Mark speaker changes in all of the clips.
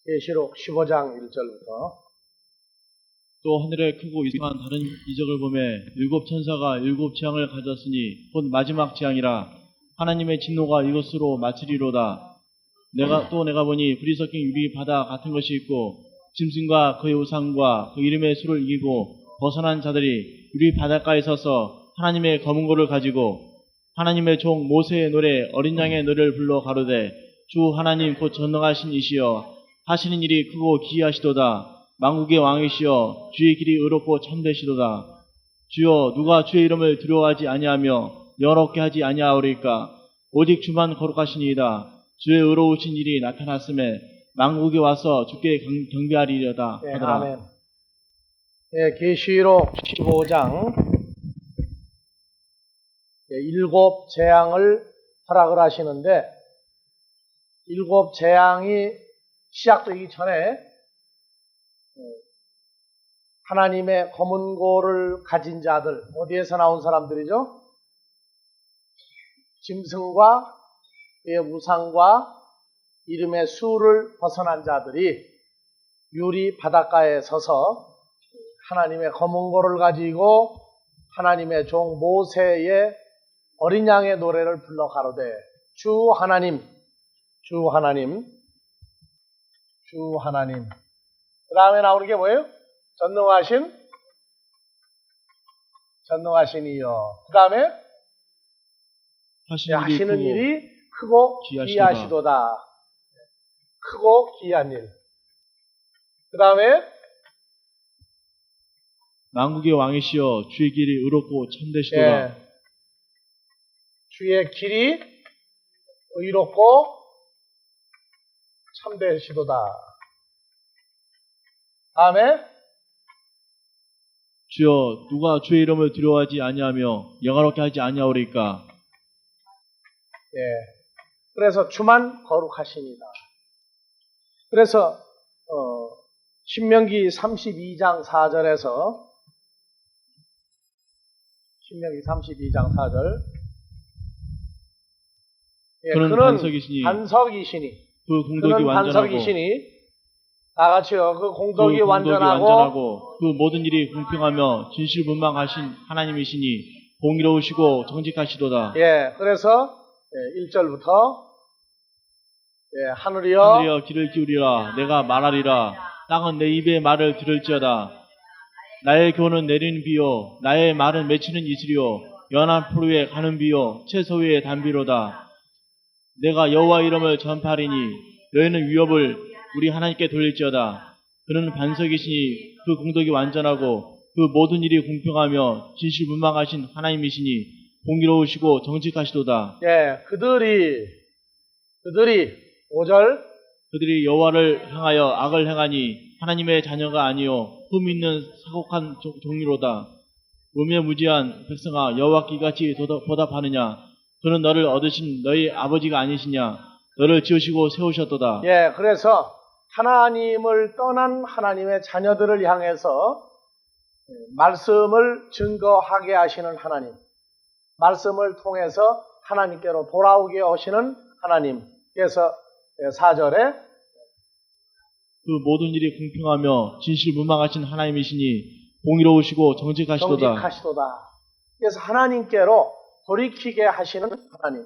Speaker 1: 계시록 15장 1절부터
Speaker 2: 또 하늘에 크고 이상한 다른 이적을 보매 일곱 천사가 일곱 재앙을 가졌으니 곧 마지막 재앙이라. 하나님의 진노가 이것으로 마치리로다. 내가 보니 불이 섞인 유리 바다 같은 것이 있고 짐승과 그의 우상과 그 이름의 수를 이기고 벗어난 자들이 유리 바닷가에 서서 하나님의 검은 고를 가지고 하나님의 종 모세의 노래 어린 양의 노래를 불러 가로되 주 하나님 곧 전능하신 이시여 하시는 일이 크고 기이하시도다. 만국의 왕이시여 주의 길이 의롭고 참되시도다. 주여 누가 주의 이름을 두려워하지 아니하며 영화롭게 하지 아니하오리까. 오직 주만 거룩하시니이다. 주의 의로우신 일이 나타났음에 만국에 와서 주께 경배하리려다 하더라.
Speaker 1: 아멘. 계시록 15장 일곱 재앙을 허락을 하시는데 일곱 재앙이 시작되기 전에 하나님의 검은고를 가진 자들, 어디에서 나온 사람들이죠? 짐승과 그의 우상과 이름의 수를 벗어난 자들이 유리 바닷가에 서서 하나님의 검은고를 가지고 하나님의 종 모세의 어린 양의 노래를 불러 가로되 주 하나님, 주 하나님, 주 하나님. 그 다음에 나오는 게 뭐예요? 전능하신 이여. 그 다음에 하시는 일이 크고 기이하시도다. 크고 기이한 일. 그 다음에
Speaker 2: 만국의 왕이시여 주의 길이 의롭고 참되시도다.
Speaker 1: 주의 길이 의롭고 참되시도다. 다음에
Speaker 2: 주여 누가 주의 이름을 두려워하지 아니하며 영화롭게 하지 아니하오리까.
Speaker 1: 그래서 주만 거룩하십니다. 그래서 신명기 32장 4절에서 신명기 32장 4절
Speaker 2: 그는
Speaker 1: 반석이시니
Speaker 2: 그 공덕이 완전하고
Speaker 1: 다 같이요. 그 공덕이 완전하고
Speaker 2: 그 모든 일이 공평하며 진실분명하신 하나님이시니 공의로우시고 정직하시도다.
Speaker 1: 그래서 1절부터 하늘이여
Speaker 2: 귀를 기울이라. 내가 말하리라. 땅은 내 입의 말을 들을지어다. 나의 교훈은 내리는 비요 나의 말은 맺히는 이슬이요 연한 포로 위에 가는 비요 채소 위에 담비로다. 내가 여호와 이름을 전파하리니 너희는 위협을 우리 하나님께 돌릴지어다. 그는 반석이시니 그 공덕이 완전하고 그 모든 일이 공평하며 진실분명하신 하나님이시니 공의로우시고 정직하시도다.
Speaker 1: 그들이 5절
Speaker 2: 그들이 여호와를 향하여 악을 행하니 하나님의 자녀가 아니요 흠 있는 사곡한 종류로다. 무매무지한 백성아 여호와께 이같이 보답하느냐. 그는 너를 얻으신 너희 아버지가 아니시냐. 너를 지으시고 세우셨도다.
Speaker 1: 그래서 하나님을 떠난 하나님의 자녀들을 향해서 말씀을 증거하게 하시는 하나님, 말씀을 통해서 하나님께로 돌아오게 하시는 하나님. 그래서 4절에
Speaker 2: 그 모든 일이 공평하며 진실무망하신 하나님이시니 공의로우시고 정직하시도다.
Speaker 1: 그래서 하나님께로 돌이키게 하시는 하나님,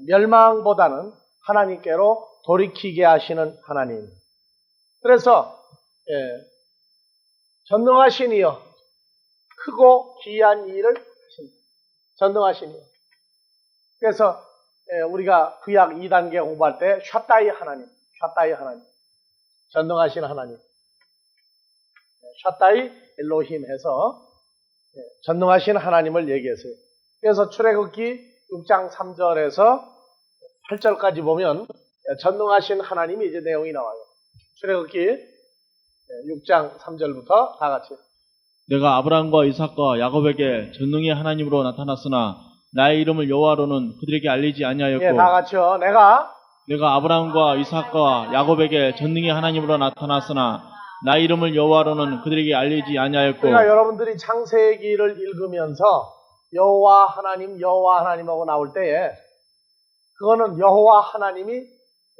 Speaker 1: 멸망보다는 하나님께로 돌이키게 하시는 하나님. 그래서 전능하신 이여 크고 기이한 일을 하신다. 전능하신 이여. 그래서 우리가 구약 2단계 공부할 때 샤다이 하나님, 전능하신 하나님, 샤다이 엘로힘 해서 전능하신 하나님을 얘기했어요. 그래서 출애굽기 6장 3절에서 8절까지 보면 전능하신 하나님이 이제 내용이 나와요. 출애굽기 6장 3절부터 다 같이.
Speaker 2: 내가 아브라함과 이삭과 야곱에게 전능의 하나님으로 나타났으나 나의 이름을 여호와로는 그들에게 알리지 아니하였고.
Speaker 1: 다 같이요. 내가
Speaker 2: 아브라함과 이삭과 야곱에게 전능의 하나님으로 나타났으나 나의 이름을 여호와로는 그들에게 알리지 아니하였고.
Speaker 1: 그러니까 여러분들이 창세기를 읽으면서 여호와 하나님하고 나올 때에 그거는 여호와 하나님이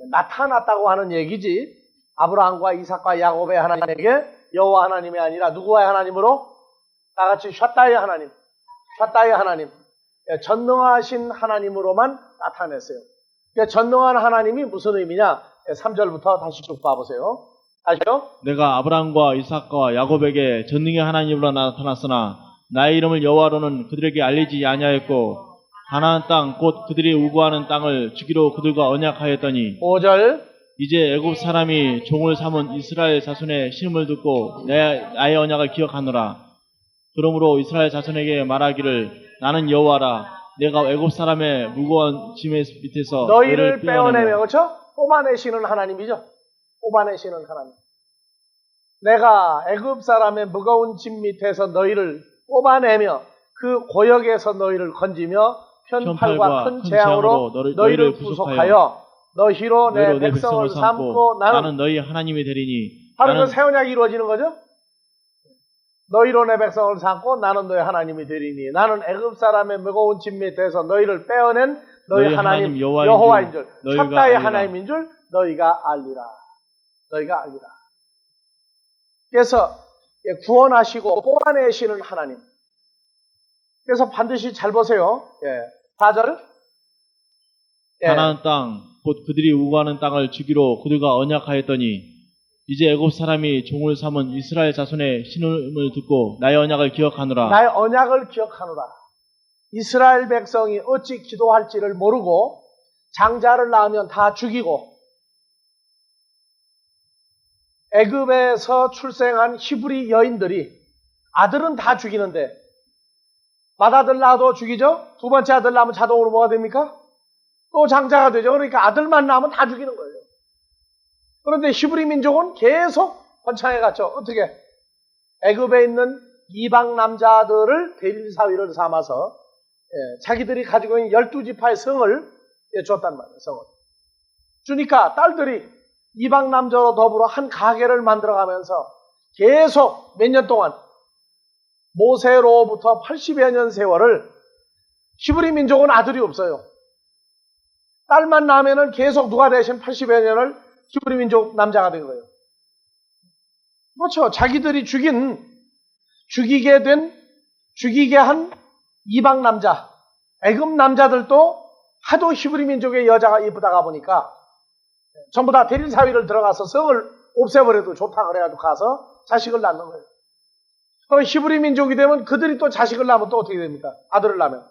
Speaker 1: 나타났다고 하는 얘기지 아브라함과 이삭과 야곱의 하나님에게 여호와 하나님이 아니라 누구와의 하나님으로? 다 같이 샤다의 하나님, 샤다의 하나님, 전능하신 하나님으로만 나타냈어요. 전능한 하나님이 무슨 의미냐? 3절부터 다시 쭉 봐보세요. 다시요.
Speaker 2: 내가 아브라함과 이삭과 야곱에게 전능의 하나님으로 나타났으나 나의 이름을 여호와로는 그들에게 알리지 아니하였고 가나안 땅 곧 그들이 우구하는 땅을 주기로 그들과 언약하였더니
Speaker 1: 5절.
Speaker 2: 이제 애굽 사람이 종을 삼은 이스라엘 자손의 신음을 듣고 나의 언약을 기억하노라. 그러므로 이스라엘 자손에게 말하기를 나는 여호와라. 내가 애굽 사람의 무거운 짐 밑에서
Speaker 1: 너희를 빼어내며, 그렇죠? 뽑아내시는 하나님이죠. 뽑아내시는 하나님. 내가 애굽 사람의 무거운 짐 밑에서 너희를 뽑아내며 그 고역에서 너희를 건지며 편팔과 큰 재앙으로 너희를 구속하여 너희로 내 백성을 삼고 나는
Speaker 2: 너희 하나님이 되리니.
Speaker 1: 바로 그 새 언약이 이루어지는 거죠. 너희로 내 백성을 삼고 나는 너희 하나님이 되리니 나는 애굽 사람의 무거운 짐 밑에서 너희를 빼어낸 너희 하나님 여호와인 줄 샷다의 하나님인 줄 너희가 알리라. 너희가 알리라. 그래서 구원하시고 뽑아내시는 하나님. 그래서 반드시 잘 보세요. 4절.
Speaker 2: 가나안 땅 곧 그들이 우구하는 땅을 주기로 그들과 언약하였더니 이제 애굽 사람이 종을 삼은 이스라엘 자손의 신음을 듣고 나의 언약을 기억하노라.
Speaker 1: 나의 언약을 기억하노라. 이스라엘 백성이 어찌 기도할지를 모르고 장자를 낳으면 다 죽이고 애굽에서 출생한 히브리 여인들이 아들은 다 죽이는데 맏아들 낳아도 죽이죠? 두 번째 아들 낳으면 자동으로 뭐가 됩니까? 또 장자가 되죠. 그러니까 아들만 낳으면 다 죽이는 거예요. 그런데 히브리 민족은 계속 번창해 갔죠. 어떻게? 애굽에 있는 이방 남자들을 대릴사위를 삼아서 자기들이 가지고 있는 12지파의 성을 줬단 말이에요. 성을. 주니까 딸들이 이방 남자로 더불어 한 가계를 만들어가면서 계속 몇 년 동안 모세로부터 80여 년 세월을 히브리 민족은 아들이 없어요. 딸만 낳으면 계속 누가 대신 80여 년을 히브리 민족 남자가 된 거예요. 그렇죠. 자기들이 죽이게 한 이방 남자, 애굽 남자들도 하도 히브리 민족의 여자가 이쁘다가 보니까 전부 다 대릴사위를 들어가서 성을 없애버려도 좋다 그래가지고 가서 자식을 낳는 거예요. 그럼 히브리 민족이 되면 그들이 또 자식을 낳으면 또 어떻게 됩니까? 아들을 낳으면.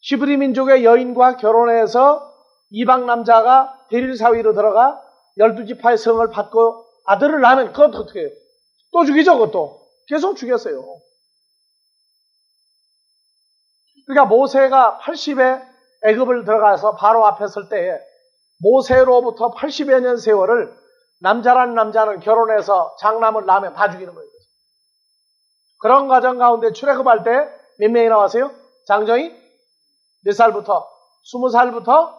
Speaker 1: 히브리 민족의 여인과 결혼해서 이방 남자가 대릴사위로 들어가 12지파의 성을 받고 아들을 낳으면 그것도 어떻게 해요? 또 죽이죠, 그것도. 계속 죽였어요. 그러니까 모세가 80에 애굽을 들어가서 바로 앞에 설 때에 모세로부터 80여 년 세월을 남자란 남자는 결혼해서 장남을 낳으면 다 죽이는 거예요. 그런 과정 가운데 출애굽할 때 몇 명이 나왔어요? 장정이 몇 살부터? 20살부터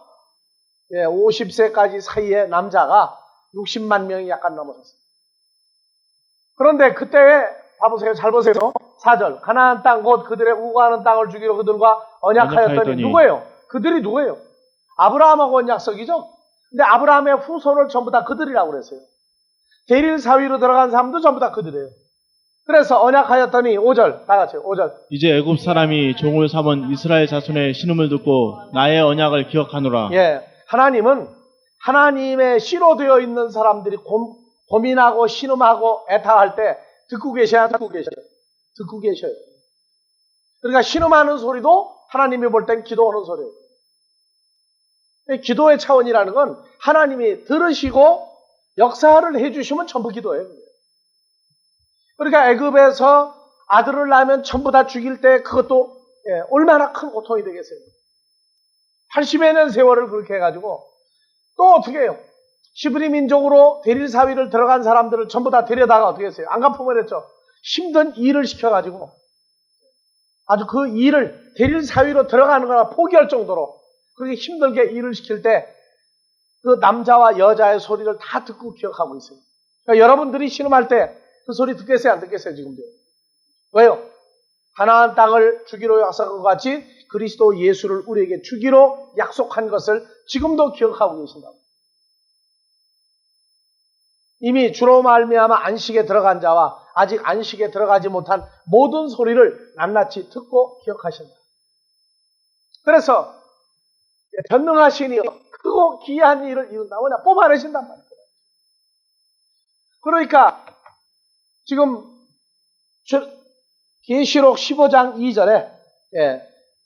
Speaker 1: 50세까지 사이에 남자가 60만 명이 약간 넘어섰어요. 그런데 그때 봐보세요. 잘 보세요. 4절. 가나안 땅 곧 그들의 우구하는 땅을 주기로 그들과 언약하였더니 누구예요? 그들이 누구예요? 아브라함하고 언약석이죠? 근데 아브라함의 후손을 전부 다 그들이라고 그랬어요. 대릴 사위로 들어간 사람도 전부 다 그들이에요. 그래서 언약하였더니 5절. 다 같이 5절.
Speaker 2: 이제 애굽 사람이 종을 삼은 이스라엘 자손의 신음을 듣고 나의 언약을 기억하노라.
Speaker 1: 하나님은 하나님의 씨로 되어 있는 사람들이 고민하고 신음하고 애타할 때 듣고 계셔야 듣고 계셔요. 그러니까 신음하는 소리도 하나님이 볼 땐 기도하는 소리예요. 기도의 차원이라는 건 하나님이 들으시고 역사를 해주시면 전부 기도예요. 그러니까 애굽에서 아들을 낳으면 전부 다 죽일 때 그것도 얼마나 큰 고통이 되겠어요. 80여 년 세월을 그렇게 해가지고 또 어떻게 해요? 히브리 민족으로 대릴사위를 들어간 사람들을 전부 다 데려다가 어떻게 했어요? 안 갚으면 했죠. 힘든 일을 시켜가지고 아주 그 일을 대릴사위로 들어가는 거나 포기할 정도로 그렇게 힘들게 일을 시킬 때 그 남자와 여자의 소리를 다 듣고 기억하고 있어요. 그러니까 여러분들이 신음할 때 그 소리 듣겠어요? 안 듣겠어요? 지금도. 왜요? 가나안 땅을 주기로 약속한 것 같이 그리스도 예수를 우리에게 주기로 약속한 것을 지금도 기억하고 계신다고. 이미 주로 말미암아 안식에 들어간 자와 아직 안식에 들어가지 못한 모든 소리를 낱낱이 듣고 기억하신다. 그래서 전능하신 이여 크고 기이한 일을 이룬다. 뭐냐? 뽑아내신단 말이에요. 그러니까 지금 계시록 15장 2절에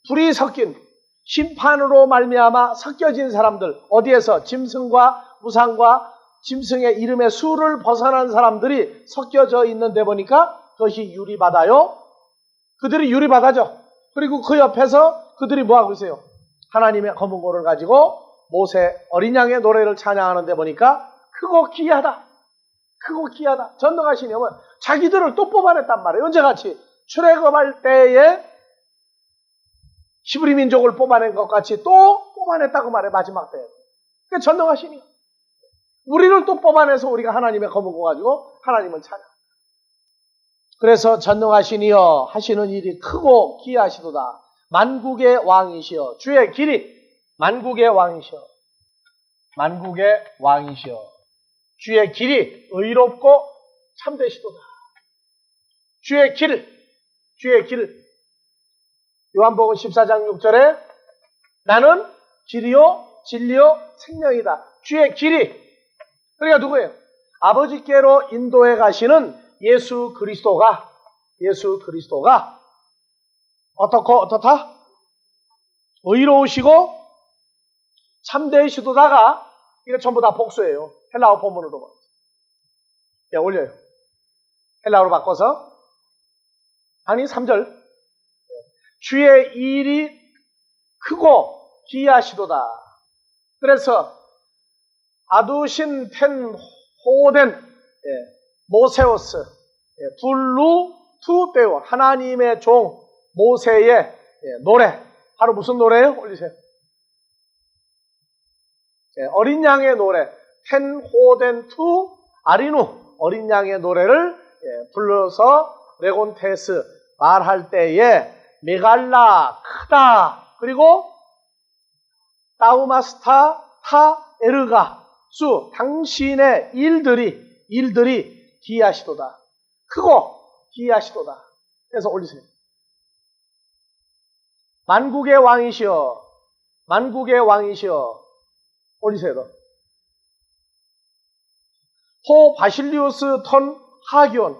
Speaker 1: 불이 섞인 심판으로 말미암아 섞여진 사람들, 어디에서? 짐승과 우상과 짐승의 이름의 수를 벗어난 사람들이 섞여져 있는데 보니까 그것이 유리바다요. 그들이 유리바다죠. 그리고 그 옆에서 그들이 뭐하고 있어요? 하나님의 검은 고를 가지고 모세 어린 양의 노래를 찬양하는데 보니까 크고 기이하다. 크고 기이하다. 전능하신 여호와 자기들을 또 뽑아냈단 말이에요. 언제같이? 출애굽할 때에 히브리 민족을 뽑아낸 것 같이 또 뽑아냈다고 말해. 마지막 때에. 그러니까 전능하신 이요. 우리를 또 뽑아내서 우리가 하나님의 검은 고 가지고 하나님을 찬양. 그래서 전능하신 이여 하시는 일이 크고 기이하시도다. 만국의 왕이시여 주의 길이 만국의 왕이시여 만국의 왕이시여 주의 길이 의롭고 참되시도다. 주의 길 요한복음 14장 6절에 나는 길이요 진리요 생명이다. 주의 길이 그러니까 누구예요? 아버지께로 인도해 가시는 예수 그리스도가 어떻다? 의로우시고 참되시도다가 이거 전부 다 복수예요. 헬라어 본문으로 봐. 야, 올려요. 헬라어로 바꿔서. 아니, 3절. 주의 일이 크고 기이하시도다. 그래서 아두신 텐 호된 모세오스 블루 투 베오 하나님의 종 모세의 노래 바로 무슨 노래예요? 올리세요. 어린 양의 노래 텐 호된 투 아리누 어린 양의 노래를 불러서 레곤테스 말할 때에 메갈라 크다 그리고 따우마스타 타 에르가 수 당신의 일들이 기이하시도다. 크고 기이하시도다. 그래서 올리세요. 만국의 왕이시여 올리세요. 호 바실리우스 턴 하기온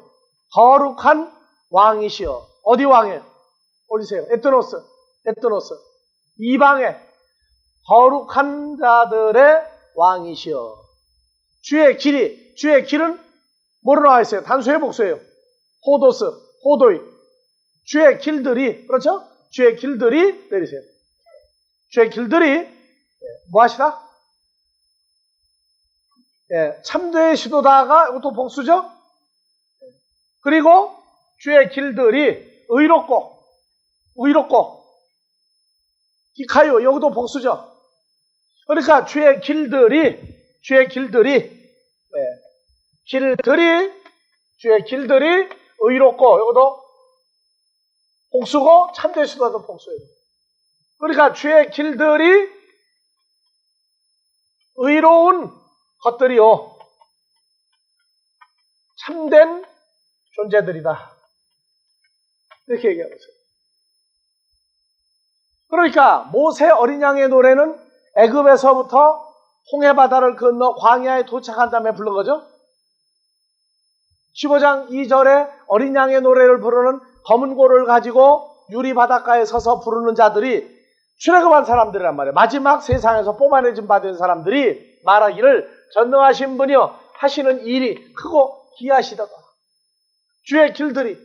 Speaker 1: 거룩한 왕이시여 어디 왕이에요? 올리세요. 에트노스 이방의 거룩한 자들의 왕이시여 주의 길은 뭐로 나와 있어요? 단수의 복수예요. 호도이 주의 길들이 그렇죠? 주의 길들이 내리세요. 주의 길들이 뭐 하시다? 참되시도다가 이것도 복수죠? 그리고 주의 길들이 의롭고 기카요 여기도 복수죠? 그러니까 주의 길들이 의롭고 여기도 복수고 참되시도도 복수예요. 그러니까 주의 길들이 의로운 것들이요 참된 존재들이다. 이렇게 얘기하고 있어요. 그러니까 모세 어린 양의 노래는 애굽에서부터 홍해바다를 건너 광야에 도착한 다음에 부른 거죠. 15장 2절에 어린 양의 노래를 부르는 검은 고를 가지고 유리 바닷가에 서서 부르는 자들이 출애굽한 사람들이란 말이에요. 마지막 세상에서 뽑아내진 받은 사람들이 말하기를 전능하신 분이여 하시는 일이 크고 기이하시도다. 주의 길들이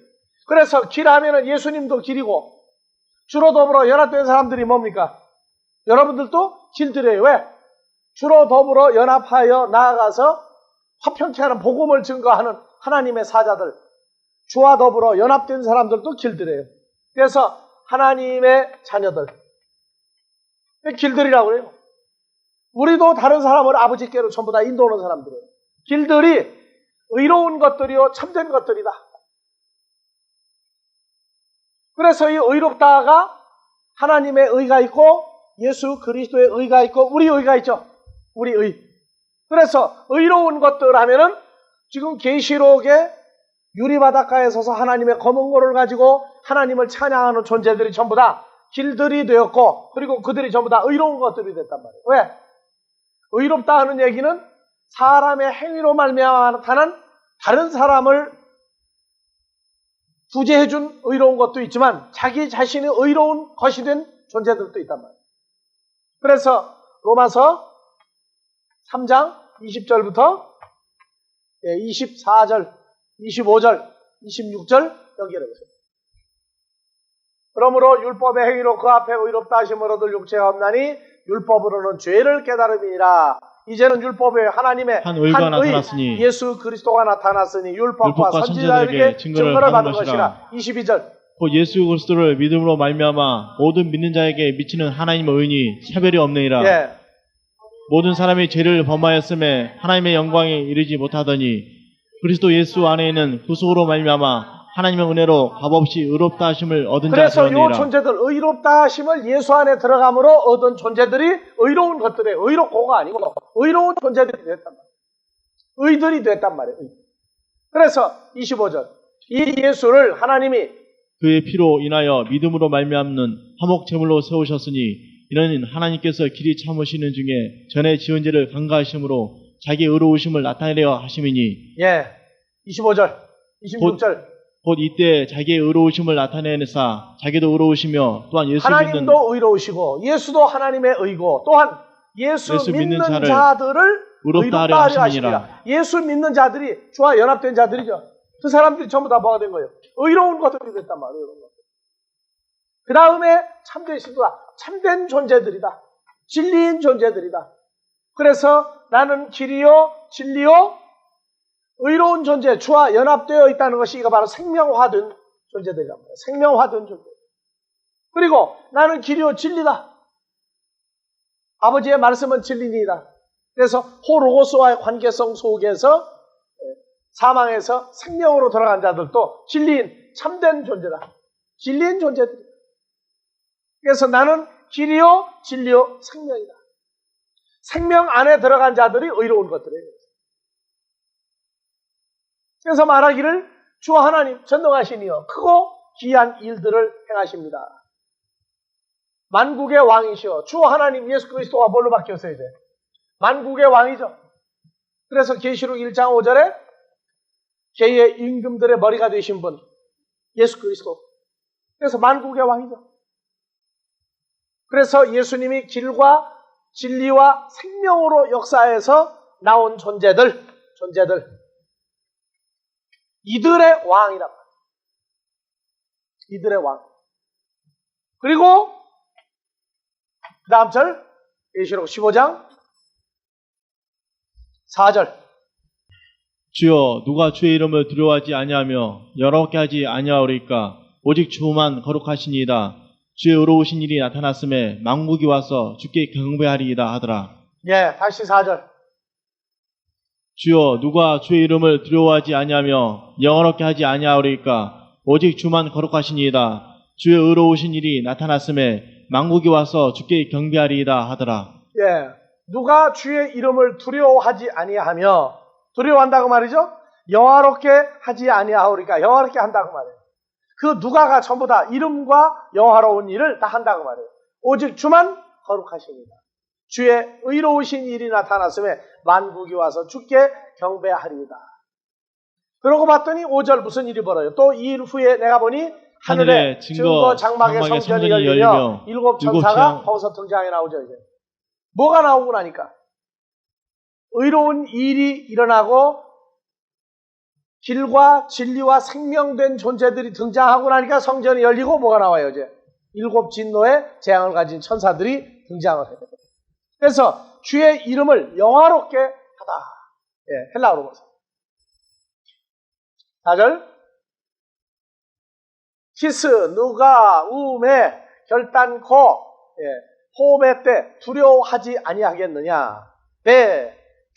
Speaker 1: 그래서 길하면은 예수님도 길이고 주로 더불어 연합된 사람들이 뭡니까? 여러분들도 길들이에요. 왜? 주로 더불어 연합하여 나아가서 화평케 하는 복음을 증거하는 하나님의 사자들 주와 더불어 연합된 사람들도 길들이에요. 그래서 하나님의 자녀들 길들이라고 그래요. 우리도 다른 사람을 아버지께로 전부 다 인도하는 사람들이에요. 길들이 의로운 것들이요 참된 것들이다. 그래서 이 의롭다가 하나님의 의가 있고 예수 그리스도의 의가 있고 우리 의가 있죠. 우리 의. 그래서 의로운 것들 하면은 지금 계시록에 유리바닷가에 서서 하나님의 검은 고를 가지고 하나님을 찬양하는 존재들이 전부 다 길들이 되었고, 그리고 그들이 전부 다 의로운 것들이 됐단 말이에요. 왜? 의롭다 하는 얘기는 사람의 행위로 말미암아 나타난 다른 사람을 구제해준 의로운 것도 있지만 자기 자신이 의로운 것이 된 존재들도 있단 말이에요. 그래서 로마서 3장 20절부터 24절, 25절, 26절 여기를 보세요. 그러므로 율법의 행위로 그 앞에 의롭다 하심을 얻을 육체가 없나니 율법으로는 죄를 깨달음이니라. 이제는 율법에 하나님의
Speaker 2: 한 의가
Speaker 1: 한 의,
Speaker 2: 나타났으니
Speaker 1: 예수 그리스도가 나타났으니 율법과
Speaker 2: 율법과
Speaker 1: 선지자에게
Speaker 2: 선지자에게
Speaker 1: 증거를 받은 것이라. 22절.
Speaker 2: 곧 예수 그리스도를 믿음으로 말미암아 모든 믿는 자에게 미치는 하나님의 의인이 차별이 없느니라.
Speaker 1: 예.
Speaker 2: 모든 사람이 죄를 범하였음에 하나님의 영광에 이르지 못하더니 그리스도 예수 안에 있는 구속으로 말미암아 하나님의 은혜로 값없이 의롭다 하심을 얻은 자
Speaker 1: 그래서 이
Speaker 2: 되었느니라.
Speaker 1: 존재들, 의롭다 하심을 예수 안에 들어감으로 얻은 존재들이 의로운 것들에 의롭고가 아니고 의로운 존재들이 됐단 말이에요. 의들이 됐단 말이에요. 의. 그래서 25절. 이 예수를 하나님이
Speaker 2: 그의 피로 인하여 믿음으로 말미암는 화목 제물로 세우셨으니 이는 하나님께서 길이 참으시는 중에 전에 지은 죄를 간과하심으로 자기 의로우심을 나타내려 하심이니
Speaker 1: 25절, 26절.
Speaker 2: 곧 이때 자기의 의로우심을 나타내사 자기도 의로우시며 또한 예수 믿는
Speaker 1: 하나님도 의로우시고 예수도 하나님의 의고 또한 예수 믿는 자들을
Speaker 2: 의롭다 하려 하심이니라.
Speaker 1: 예수 믿는 자들이 주와 연합된 자들이죠. 그 사람들이 전부 다 뭐가 된 거예요? 의로운 것들이 됐단 말이에요. 그 다음에 참된 신도다. 참된 존재들이다. 진리인 존재들이다. 그래서 나는 길이요 진리요 의로운 존재, 주와 연합되어 있다는 것이 이거 바로 생명화된 존재들이란 말이에요. 생명화된 존재. 그리고 나는 길이요 진리다. 아버지의 말씀은 진리니이다. 그래서 호로고스와의 관계성 속에서 사망에서 생명으로 돌아간 자들도 진리인 참된 존재다. 진리인 존재들. 그래서 나는 길이요 진리요 생명이다. 생명 안에 들어간 자들이 의로운 것들이에요. 그래서 말하기를 주 하나님 전능하시니여 크고 귀한 일들을 행하십니다. 만국의 왕이시여 주 하나님 예수 그리스도가 뭘로 바뀌었어요 이제? 만국의 왕이죠. 그래서 계시록 1장 5절에 개의 임금들의 머리가 되신 분 예수 그리스도. 그래서 만국의 왕이죠. 그래서 예수님이 길과 진리와 생명으로 역사에서 나온 존재들 이들의 왕이란 말이에요. 이들의 왕. 그리고 그 다음 절 계시록 15장 4절
Speaker 2: 주여 누가 주의 이름을 두려워하지 아니하며 여롭게 하지 아니하오리까 오직 주만 거룩하시니이다. 주의 의로우신 일이 나타났음에 만국이 와서 주께 경배하리이다 하더라.
Speaker 1: 다시 4절
Speaker 2: 주여 누가 주의 이름을 두려워하지 아니하며 영어롭게 하지 아니하오리까 오직 주만 거룩하시니이다. 주의 의로우신 일이 나타났음에 만국이 와서 주께 경배하리이다 하더라.
Speaker 1: 누가 주의 이름을 두려워하지 아니하며 두려워한다고 말이죠. 영화롭게 하지 아니하오리까 영화롭게 한다고 말이에요. 그 누가가 전부 다 이름과 영화로운 일을 다 한다고 말이에요. 오직 주만 거룩하십니다. 주의 의로우신 일이 나타났음에 만국이 와서 주께 경배하리이다. 그러고 봤더니 5절 무슨 일이 벌어요? 또 이 일 후에 내가 보니 하늘에 증거 장막의 성전이 열리며 일곱 천사가 거기서 등장해 나오죠. 이제 뭐가 나오고 나니까 의로운 일이 일어나고 길과 진리와 생명된 존재들이 등장하고 나니까 성전이 열리고 뭐가 나와요? 이제 일곱 진노의 재앙을 가진 천사들이 등장을 해요. 그래서 주의 이름을 영화롭게 하다. 헬라어로 보세요. 4절 키스, 누가, 우메, 결단코, 호흡의 때 두려워하지 아니하겠느냐.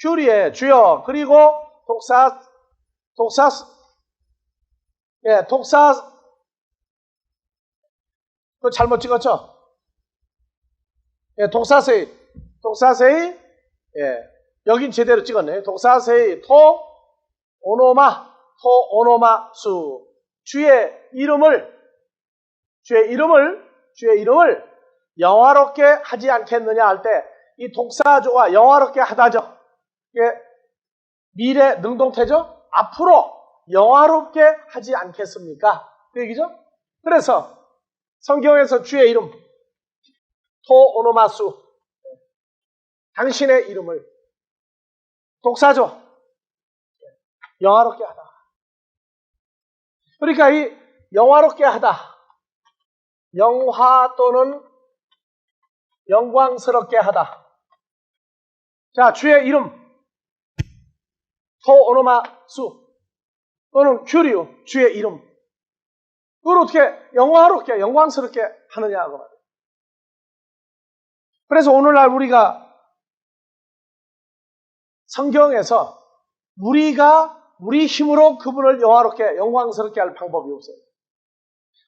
Speaker 1: 큐리에 주여. 그리고 독사 그거 잘못 찍었죠? 독사세이, 여긴 제대로 찍었네. 독사세이, 오노마, 토 오노마 수. 주의 이름을 영화롭게 하지 않겠느냐 할 때 이 독사조가 영화롭게 하다죠. 이게 미래 능동태죠. 앞으로 영화롭게 하지 않겠습니까? 그 얘기죠. 그래서 성경에서 주의 이름 토 오노마수, 당신의 이름을 독사조 영화롭게 하다. 그러니까 이 영화롭게 하다, 영화 또는 영광스럽게 하다. 자, 주의 이름 토 오노마수 또는 큐리오, 주의 이름, 그걸 어떻게 영화롭게 영광스럽게 하느냐고 말이에요. 그래서 오늘날 우리가 성경에서 우리 힘으로 그분을 영화롭게 영광스럽게 할 방법이 없어요.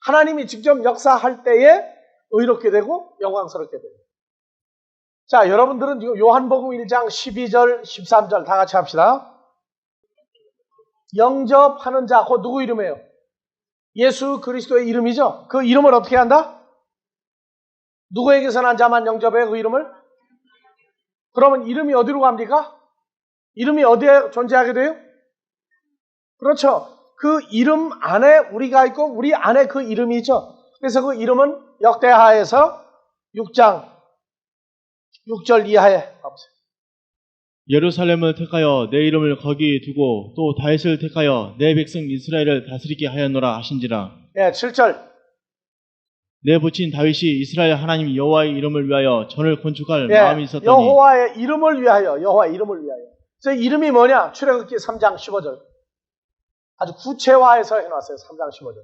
Speaker 1: 하나님이 직접 역사할 때에 의롭게 되고 영광스럽게 돼요. 자, 여러분들은 요한복음 1장 12절 13절 다 같이 합시다. 영접하는 자, 그 누구 이름이에요? 예수 그리스도의 이름이죠. 그 이름을 어떻게 한다? 누구에게서 난 자만 영접해요, 그 이름을? 그러면 이름이 어디로 갑니까? 이름이 어디에 존재하게 돼요? 그렇죠. 그 이름 안에 우리가 있고 우리 안에 그 이름이 있죠. 그래서 그 이름은 역대하에서 6장 6절 이하에 가보세요.
Speaker 2: 예루살렘을 택하여 내 이름을 거기 두고 또 다윗을 택하여 내 백성 이스라엘을 다스리게 하였노라 하신지라.
Speaker 1: 예, 7절.
Speaker 2: 내 부친 다윗이 이스라엘 하나님 여호와의 이름을 위하여 전을 건축할
Speaker 1: 예,
Speaker 2: 마음이 있었더니
Speaker 1: 여호와의 이름을 위하여, 여호와의 이름을 위하여. 저 이름이 뭐냐? 출애굽기 3장 15절. 아주 구체화해서 해놨어요. 3장 15절.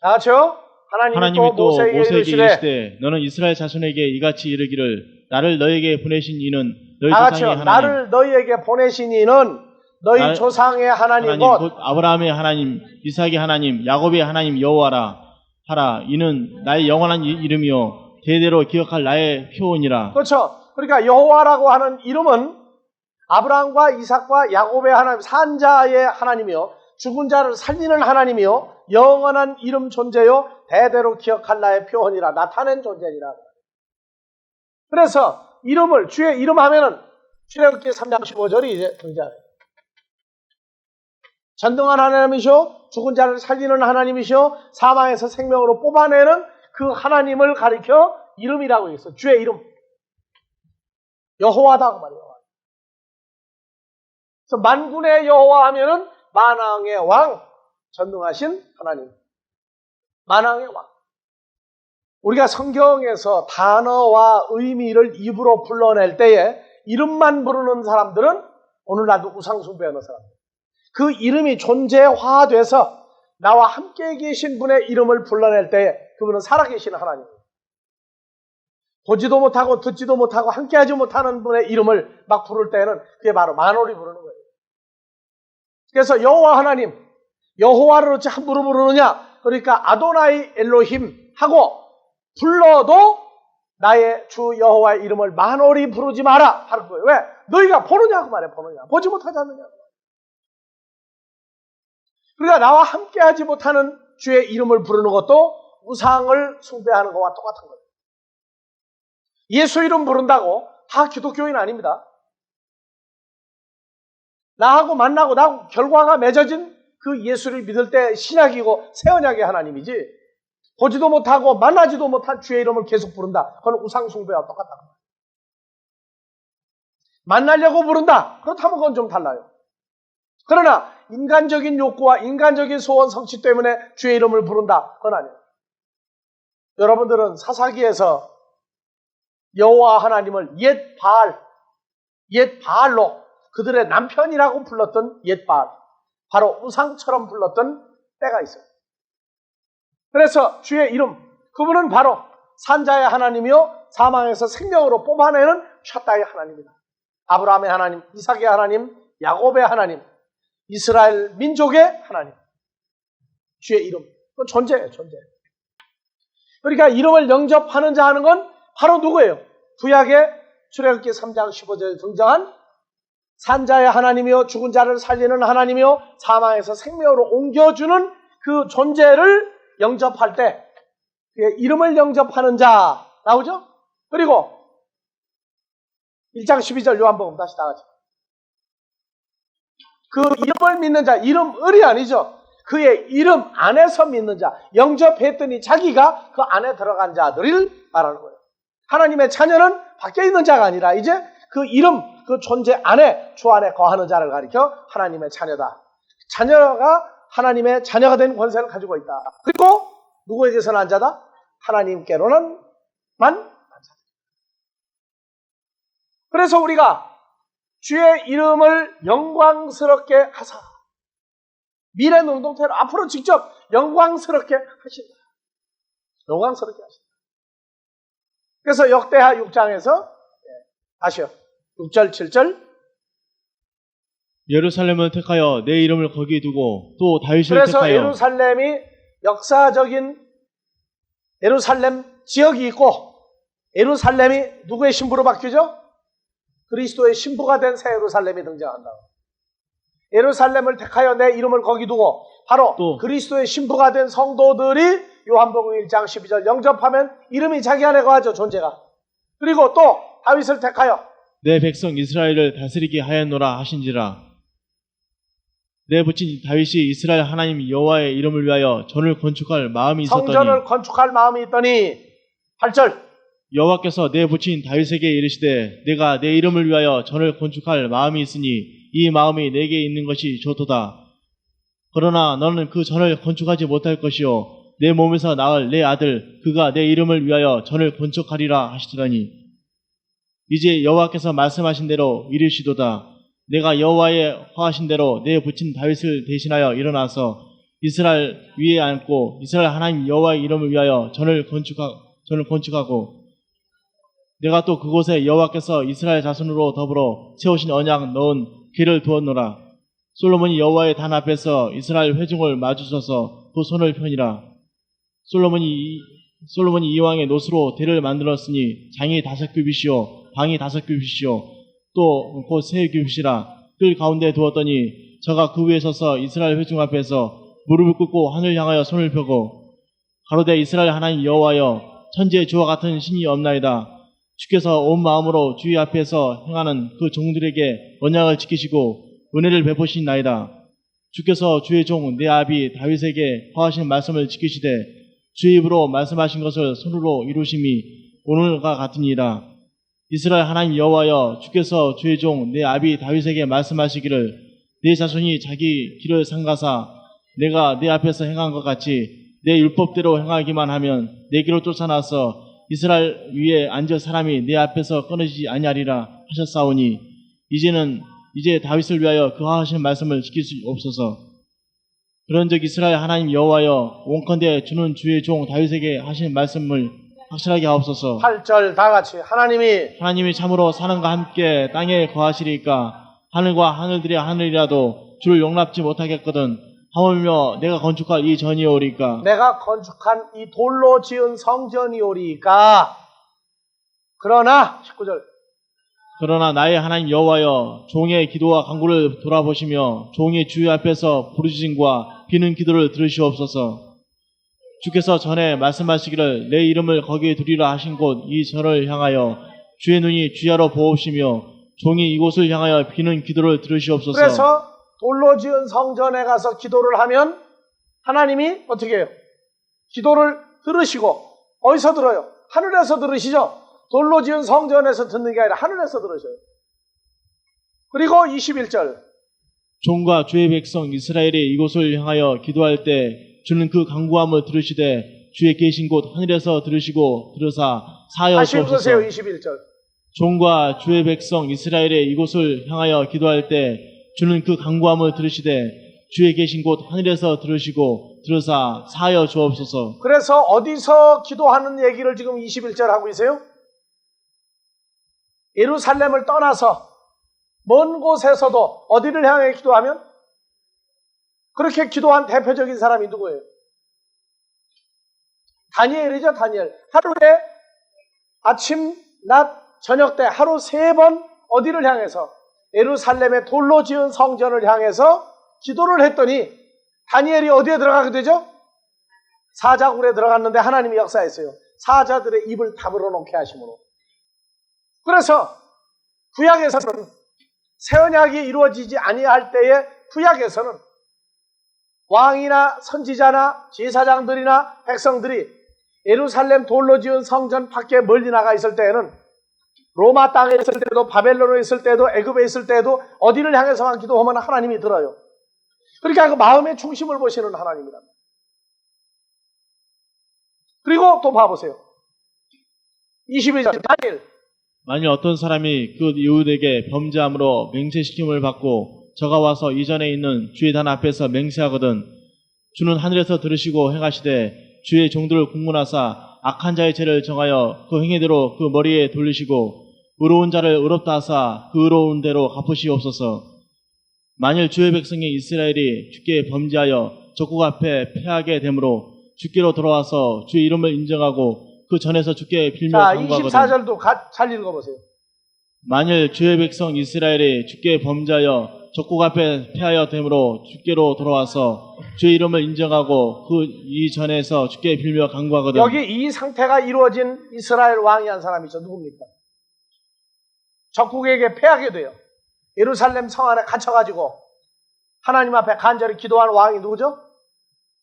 Speaker 1: 다 같이요. 하나님이 또 모세에게 이르시되
Speaker 2: 너는 이스라엘 자손에게 이같이 이르기를 나를 너에게 보내신 이는 너희
Speaker 1: 다
Speaker 2: 조상의
Speaker 1: 같이요.
Speaker 2: 하나님
Speaker 1: 나를 너희에게 보내신 이는 너희 조상의 하나님 곧
Speaker 2: 아브라함의 하나님 이삭의 하나님 야곱의 하나님 여호와라 하라. 이는 나의 영원한 이름이요 대대로 기억할 나의 표언이라.
Speaker 1: 그렇죠. 그러니까 여호와라고 하는 이름은 아브라함과 이삭과 야곱의 하나님, 산자의 하나님이요 죽은 자를 살리는 하나님이요 영원한 이름 존재요 대대로 기억할 나의 표현이라, 나타낸 존재니라. 그래서 이름을, 주의 이름 하면은 출애굽기 3장 15절이 이제 등장해요. 전능한 하나님이시오, 죽은 자를 살리는 하나님이시오, 사망에서 생명으로 뽑아내는 그 하나님을 가리켜 이름이라고 했어. 주의 이름 여호와다 그 말이에요. 그래서 만군의 여호와 하면은 만왕의 왕, 전능하신 하나님, 만왕의 왕. 우리가 성경에서 단어와 의미를 입으로 불러낼 때에 이름만 부르는 사람들은 오늘날도 우상숭배하는 사람들. 그 이름이 존재화돼서 나와 함께 계신 분의 이름을 불러낼 때에 그분은 살아계신 하나님. 보지도 못하고 듣지도 못하고 함께하지 못하는 분의 이름을 막 부를 때에는 그게 바로 만월이 부르는 거예요. 그래서 여호와 하나님, 여호와를 어찌 함부로 부르느냐? 그러니까 아도나이 엘로힘 하고 불러도 나의 주 여호와의 이름을 만월이 부르지 마라 하는 거예요. 왜? 너희가 보느냐고 말해. 보느냐. 보지 못하지 않느냐. 그러니까 나와 함께하지 못하는 주의 이름을 부르는 것도 우상을 숭배하는 것과 똑같은 거예요. 예수 이름 부른다고 다 기독교인 아닙니다. 나하고 만나고 나하고 결과가 맺어진 그 예수를 믿을 때 신약이고 새 언약의 하나님이지, 보지도 못하고 만나지도 못한 주의 이름을 계속 부른다. 그건 우상 숭배와 똑같다. 만나려고 부른다. 그렇다면 그건 좀 달라요. 그러나 인간적인 욕구와 인간적인 소원 성취 때문에 주의 이름을 부른다. 그건 아니에요. 여러분들은 사사기에서 여호와 하나님을 옛 바알로 그들의 남편이라고 불렀던 옛 바알, 바로 우상처럼 불렀던 때가 있어요. 그래서 주의 이름, 그분은 바로 산자의 하나님이요 사망에서 생명으로 뽑아내는 샷다의 하나님이다. 아브라함의 하나님, 이삭의 하나님, 야곱의 하나님, 이스라엘 민족의 하나님. 주의 이름, 그건 존재예요. 존재. 그러니까 이름을 영접하는 자 하는 건 바로 누구예요? 구약의 출애굽기 3장 15절에 등장한 산자의 하나님이요 죽은 자를 살리는 하나님이요 사망에서 생명으로 옮겨주는 그 존재를 영접할 때 그의 이름을 영접하는 자 나오죠? 그리고 1장 12절 요한복음 다시 다 같이 그 이름을 믿는 자, 이름을이 아니죠. 그의 이름 안에서 믿는 자, 영접했더니 자기가 그 안에 들어간 자들을 말하는 거예요. 하나님의 자녀는 밖에 있는 자가 아니라 이제 그 이름, 그 존재 안에, 주 안에 거하는 자를 가리켜 하나님의 자녀다. 자녀가 하나님의 자녀가 된 권세를 가지고 있다. 그리고 누구에게서 난 자다? 하나님께로는 난 자다. 그래서 우리가 주의 이름을 영광스럽게 하사 미래 능동태로 앞으로 직접 영광스럽게 하신다. 영광스럽게 하신다. 그래서 역대하 6장에서 다시요. 6절 7절
Speaker 2: 예루살렘을 택하여 내 이름을 거기에 두고 또 다윗을
Speaker 1: 그래서
Speaker 2: 택하여
Speaker 1: 예루살렘이 역사적인 예루살렘 지역이 있고 예루살렘이 누구의 신부로 바뀌죠? 그리스도의 신부가 된 새 예루살렘이 등장한다. 예루살렘을 택하여 내 이름을 거기 두고 바로
Speaker 2: 또
Speaker 1: 그리스도의 신부가 된 성도들이 요한복음 1장 12절 영접하면 이름이 자기 안에 거하죠. 존재가. 그리고 또 다윗을 택하여
Speaker 2: 내 백성 이스라엘을 다스리게 하였노라 하신지라. 내 붙인 다윗이 이스라엘 하나님 여호와의 이름을 위하여 전을 건축할 마음이 있었더니
Speaker 1: 성전을 건축할 마음이 있더니 8절
Speaker 2: 여호와께서 내 붙인 다윗에게 이르시되 내가 내 이름을 위하여 전을 건축할 마음이 있으니 이 마음이 내게 있는 것이 좋도다. 그러나 너는 그 전을 건축하지 못할 것이요 내 몸에서 낳을 내 아들 그가 내 이름을 위하여 전을 건축하리라 하시더니 이제 여호와께서 말씀하신 대로 이르시도다. 내가 여호와의 화하신 대로 내 붙인 다윗을 대신하여 일어나서 이스라엘 위에 앉고 이스라엘 하나님 여호와의 이름을 위하여 전을 건축하고 내가 또 그곳에 여호와께서 이스라엘 자손으로 더불어 세우신 언약 넣은 궤를 두었노라. 솔로몬이 여호와의 단 앞에서 이스라엘 회중을 마주쳐서 그 손을 펴니라. 솔로몬이 이왕의 노수로 대를 만들었으니 장이 5규빗이요 방이 5규빗이요 또 곧 3규빗이라. 뜰 가운데 두었더니 저가 그 위에 서서 이스라엘 회중 앞에서 무릎을 꿇고 하늘 향하여 손을 펴고 가로되 이스라엘 하나님 여호와여 천지에 주와 같은 신이 없나이다. 주께서 온 마음으로 주의 앞에서 행하는 그 종들에게 언약을 지키시고 은혜를 베푸시나이다. 주께서 주의 종 내 아비 다윗에게 허하신 말씀을 지키시되 주의 입으로 말씀하신 것을 손으로 이루심이 오늘과 같으니이다. 이스라엘 하나님 여호와여 주께서 주의 종 내 아비 다윗에게 말씀하시기를 내 자손이 자기 길을 삼가사 내가 내 앞에서 행한 것 같이 내 율법대로 행하기만 하면 내게로 쫓아나서 이스라엘 위에 앉을 사람이 내 앞에서 끊어지지 아니하리라 하셨사오니 이제 다윗을 위하여 그 하신 말씀을 지킬 수 없어서 그런즉 이스라엘 하나님 여호와여 원컨대 주는 주의 종 다윗에게 하신 말씀을 확실하게 하옵소서.
Speaker 1: 8절 다 같이 하나님이
Speaker 2: 참으로 사는과 함께 땅에 거하시리까 하늘과 하늘들의 하늘이라도 주를 용납지 못하겠거든 하물며 내가 건축할 이 전이오리까
Speaker 1: 내가 건축한 이 돌로 지은 성전이오리까 그러나 19절
Speaker 2: 그러나 나의 하나님 여호와여 종의 기도와 간구를 돌아보시며 종의 주의 앞에서 부르짖음과 비는 기도를 들으시옵소서. 주께서 전에 말씀하시기를 내 이름을 거기에 두리라 하신 곳 이 전을 향하여 주의 눈이 주야로 보옵시며 종이 이곳을 향하여 비는 기도를 들으시옵소서.
Speaker 1: 그래서 돌로 지은 성전에 가서 기도를 하면 하나님이 어떻게 해요? 기도를 들으시고 어디서 들어요? 하늘에서 들으시죠? 돌로 지은 성전에서 듣는 게 아니라 하늘에서 들으셔요. 그리고 21절
Speaker 2: 종과 주의 백성 이스라엘이 이곳을 향하여 기도할 때 주는 그 간구함을 들으시되 주의 계신 곳 하늘에서 들으시고 들으사 사하여
Speaker 1: 다시
Speaker 2: 주옵소서.
Speaker 1: 읽으세요. 21절
Speaker 2: 종과 주의 백성 이스라엘의 이곳을 향하여 기도할 때 주는 그 간구함을 들으시되 주의 계신 곳 하늘에서 들으시고 들으사 사하여 주옵소서.
Speaker 1: 그래서 어디서 기도하는 얘기를 지금 21절 하고 있어요? 예루살렘을 떠나서 먼 곳에서도 어디를 향해 기도하면? 그렇게 기도한 대표적인 사람이 누구예요? 다니엘이죠. 다니엘. 하루에 아침, 낮, 저녁 때 하루 3번 어디를 향해서? 예루살렘의 돌로 지은 성전을 향해서 기도를 했더니 다니엘이 어디에 들어가게 되죠? 사자굴에 들어갔는데 하나님이 역사했어요. 사자들의 입을 다물어 놓게 하심으로. 그래서 구약에서는 새 언약이 이루어지지 아니할 때에 구약에서는 왕이나 선지자나 제사장들이나 백성들이 예루살렘 돌로 지은 성전 밖에 멀리 나가 있을 때에는 로마 땅에 있을 때도 바벨론에 있을 때도 애굽에 있을 때도 어디를 향해서만 기도하면 하나님이 들어요. 그러니까 그 마음의 중심을 보시는 하나님이랍니다. 그리고 또 봐보세요. 22절
Speaker 2: 만일 어떤 사람이 그 이웃에게 범죄함으로 맹세시킴을 받고 저가 와서 이전에 있는 주의 단 앞에서 맹세하거든 주는 하늘에서 들으시고 행하시되 주의 종들을 국문하사 악한 자의 죄를 정하여 그 행위대로 그 머리에 돌리시고 의로운 자를 의롭다 하사 그 의로운 대로 갚으시옵소서. 만일 주의 백성인 이스라엘이 주께 범죄하여 적국 앞에 패하게 되므로 주께로 돌아와서 주의 이름을 인정하고 그 전에서 주께 빌며
Speaker 1: 자,
Speaker 2: 간구하거든
Speaker 1: 24절도 잘 읽어보세요.
Speaker 2: 만일 주의 백성 이스라엘이 주께 범죄하여 적국 앞에 패하여 되므로 주께로 돌아와서 주의 이름을 인정하고 그 이전에서 주께 빌며 간구하거든.
Speaker 1: 여기 이 상태가 이루어진 이스라엘 왕이 한 사람이 있죠. 누굽니까? 적국에게 패하게 돼요. 예루살렘 성 안에 갇혀가지고 하나님 앞에 간절히 기도한 왕이 누구죠?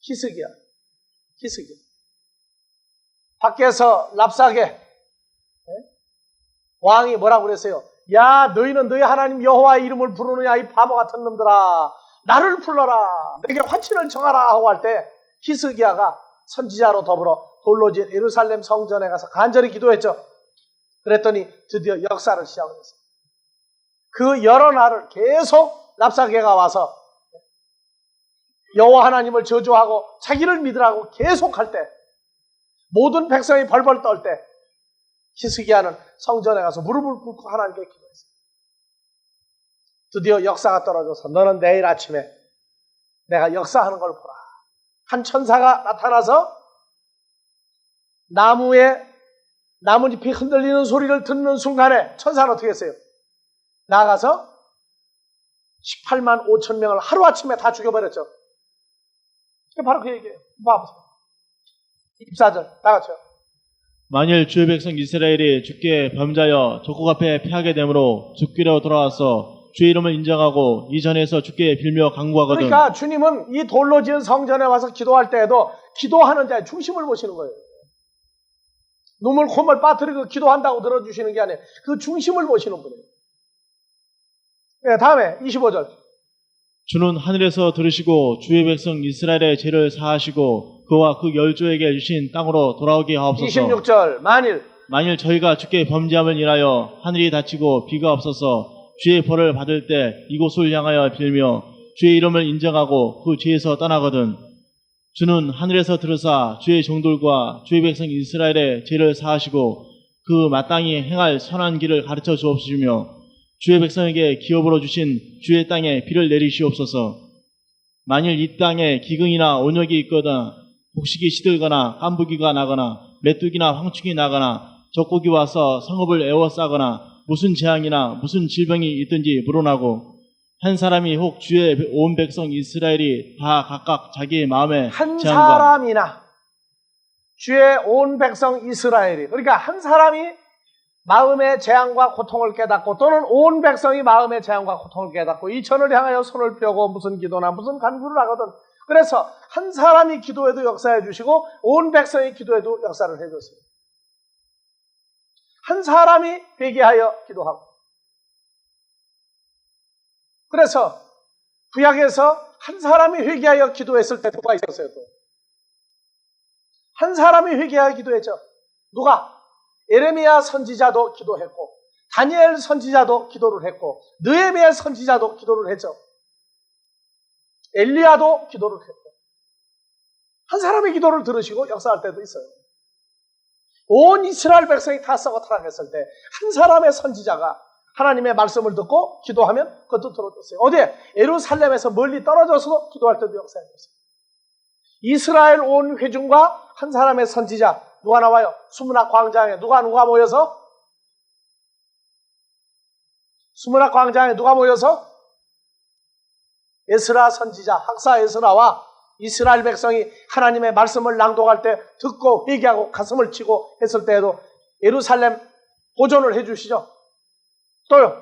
Speaker 1: 히스기야. 히스기야. 밖에서 랍사게 왕이 뭐라고 그랬어요? 야, 너희는 너희 하나님 여호와의 이름을 부르느냐 이 바보 같은 놈들아, 나를 불러라, 내게 화친을 정하라 하고 할 때 히스기야가 선지자로 더불어 돌로 지은 예루살렘 성전에 가서 간절히 기도했죠. 그랬더니 드디어 역사를 시작했어요. 그 여러 날을 계속 랍사게가 와서 여호와 하나님을 저주하고 자기를 믿으라고 계속 할 때, 모든 백성이 벌벌 떨 때 히스기야는 성전에 가서 무릎을 꿇고 하나님께 기도했어요. 드디어 역사가 떨어져서 너는 내일 아침에 내가 역사하는 걸 보라. 한 천사가 나타나서 나뭇잎이 흔들리는 소리를 듣는 순간에 천사는 어떻게 했어요? 나가서 18만 5천 명을 하루아침에 다 죽여버렸죠. 바로 그 얘기예요. 봐보세요. 24절 다 같이요.
Speaker 2: 만일 주의 백성 이스라엘이 주께 범죄하여 적국 앞에 패하게 되므로 주께로 돌아와서 주의 이름을 인정하고 이전에서 주께 빌며 간구하거든.
Speaker 1: 그러니까 주님은 이 돌로 지은 성전에 와서 기도할 때에도 기도하는 자의 중심을 보시는 거예요. 눈물 콧물 빠뜨리고 기도한다고 들어주시는 게 아니에요. 그 중심을 보시는 분이에요. 네, 다음에 25절.
Speaker 2: 주는 하늘에서 들으시고 주의 백성 이스라엘의 죄를 사하시고 그와 그 열조에게 주신 땅으로 돌아오게 하옵소서.
Speaker 1: 26절.
Speaker 2: 만일 저희가 주께 범죄함을 인하여 하늘이 닫히고 비가 없어서 주의 벌을 받을 때 이곳을 향하여 빌며 주의 이름을 인정하고 그 죄에서 떠나거든 주는 하늘에서 들으사 주의 종들과 주의 백성 이스라엘의 죄를 사하시고 그 마땅히 행할 선한 길을 가르쳐 주옵시며 주의 백성에게 기업으로 주신 주의 땅에 비를 내리시옵소서. 만일 이 땅에 기근이나 온역이 있거나 곡식이 시들거나 깐부기가 나거나 메뚜기나 황충이 나거나 적국이 와서 성읍을 에워싸거나 무슨 재앙이나 무슨 질병이 있든지 불어나고 한 사람이 혹 주의 온 백성 이스라엘이 다 각각 자기의 마음에
Speaker 1: 한
Speaker 2: 재앙과
Speaker 1: 사람이나 주의 온 백성 이스라엘이, 그러니까 한 사람이 마음의 재앙과 고통을 깨닫고 또는 온 백성이 마음의 재앙과 고통을 깨닫고 이 전을 향하여 손을 펴고 무슨 기도나 무슨 간구를 하거든. 그래서 한 사람이 기도해도 역사해 주시고 온 백성이 기도해도 역사를 해줬어요. 한 사람이 회개하여 기도하고. 그래서 구약에서 한 사람이 회개하여 기도했을 때 누가 있었어요? 또 한 사람이 회개하여 기도했죠. 누가? 에레미야 선지자도 기도했고 다니엘 선지자도 기도를 했고 느헤미야 선지자도 기도를 했죠. 엘리야도 기도를 했고 한 사람의 기도를 들으시고 역사할 때도 있어요. 온 이스라엘 백성이 다 썩어 타락했을 때 한 사람의 선지자가 하나님의 말씀을 듣고 기도하면 그것도 들어줬어요. 어디에? 예루살렘에서 멀리 떨어져서도 기도할 때도 역사했어요. 이스라엘 온 회중과 한 사람의 선지자 누가 나와요? 수문학 광장에 누가 모여서 수문학 광장에 누가 모여서? 에스라 선지자, 학사 에스라와 이스라엘 백성이 하나님의 말씀을 낭독할 때 듣고 회개하고 가슴을 치고 했을 때에도 예루살렘 보존을 해주시죠. 또요.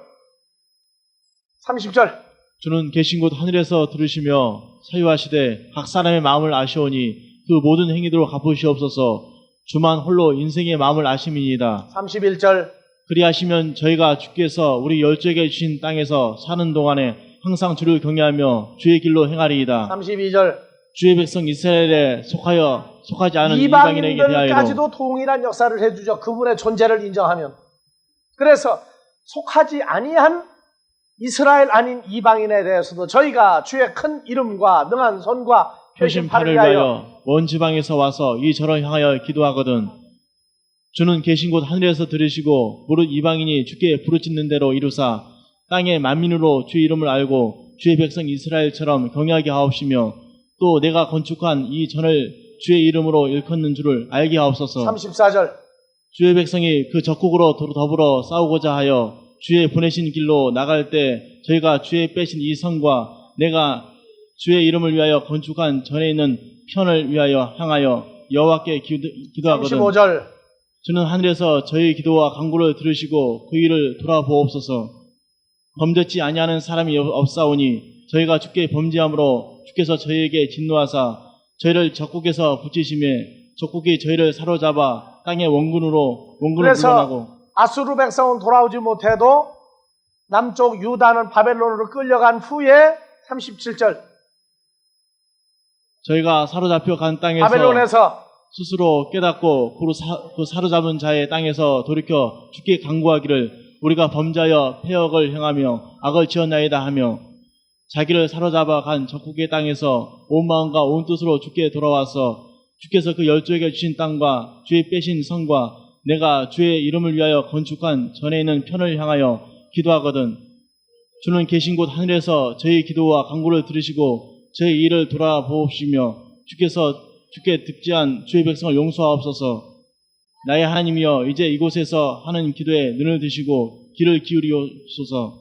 Speaker 1: 30절.
Speaker 2: 주는 계신 곳 하늘에서 들으시며 사유하시되 각 사람의 마음을 아시오니 그 모든 행위대로 갚으시옵소서. 주만 홀로 인생의 마음을 아심이니이다.
Speaker 1: 31절.
Speaker 2: 그리하시면 저희가 주께서 우리 열조에게 주신 땅에서 사는 동안에 항상 주를 경외하며 주의 길로 행하리이다.
Speaker 1: 32절.
Speaker 2: 주의 백성 이스라엘에 속하지 않은 이방인에게 대하여
Speaker 1: 이방인들까지도 동일한 역사를 해주죠. 그분의 존재를 인정하면. 그래서 속하지 아니한 이스라엘 아닌 이방인에 대해서도 저희가 주의 큰 이름과 능한 손과
Speaker 2: 표심팔을 위하여 먼 지방에서 와서 이 절을 향하여 기도하거든. 주는 계신 곳 하늘에서 들으시고 무릇 이방인이 주께 부르짖는 대로 이루사 땅의 만민으로 주의 이름을 알고 주의 백성 이스라엘처럼 경외하게 하옵시며 또 내가 건축한 이 전을 주의 이름으로 일컫는 줄을 알게 하옵소서.
Speaker 1: 34절.
Speaker 2: 주의 백성이 그 적국으로 더불어 싸우고자 하여 주의 보내신 길로 나갈 때 저희가 주의 빼신 이 성과 내가 주의 이름을 위하여 건축한 전에 있는 편을 위하여 향하여 여호와께 기도하거든.
Speaker 1: 35절.
Speaker 2: 주는 하늘에서 저희 기도와 간구를 들으시고 그 일을 돌아보옵소서. 범죄치 아니하는 사람이 없사오니 저희가 주께 범죄함으로 주께서 저희에게 진노하사 저희를 적국에서 붙이심에 적국이 저희를 사로잡아 땅의 원군을 물러나고
Speaker 1: 아수르 백성은 돌아오지 못해도 남쪽 유다는 바벨론으로 끌려간 후에 37절.
Speaker 2: 저희가 사로잡혀 간 땅에서
Speaker 1: 바벨론에서
Speaker 2: 스스로 깨닫고 그 사로잡은 자의 땅에서 돌이켜 주께 간구하기를 우리가 범죄하여 패역을 행하며 악을 지었나이다 하며 자기를 사로잡아 간 적국의 땅에서 온 마음과 온 뜻으로 주께 돌아와서 주께서 그 열조에게 주신 땅과 주의 빼신 성과 내가 주의 이름을 위하여 건축한 전에 있는 편을 향하여 기도하거든. 주는 계신 곳 하늘에서 저희 기도와 간구를 들으시고 저희 일을 돌아보옵시며 주께 득지한 주의 백성을 용서하옵소서. 나의 하나님이여 이제 이곳에서 하는 기도에 눈을 드시고 귀를 기울이옵소서.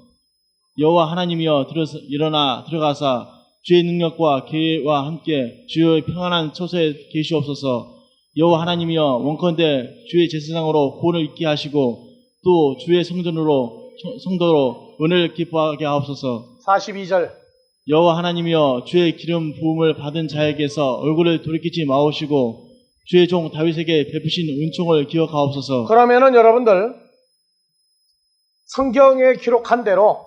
Speaker 2: 여호와 하나님이여 일어나 들어가사 주의 능력과 계획과 함께 주의 평안한 처소에 계시옵소서. 여호와 하나님이여 원컨대 주의 제사장으로 구원을 있게 하시고 또 주의 성도로 은혜를 기뻐하게 하옵소서.
Speaker 1: 42절.
Speaker 2: 여호와 하나님이여 주의 기름 부음을 받은 자에게서 얼굴을 돌이키지 마오시고 주의 종 다윗에게 베푸신 은총을 기억하옵소서.
Speaker 1: 그러면은 여러분들 성경에 기록한 대로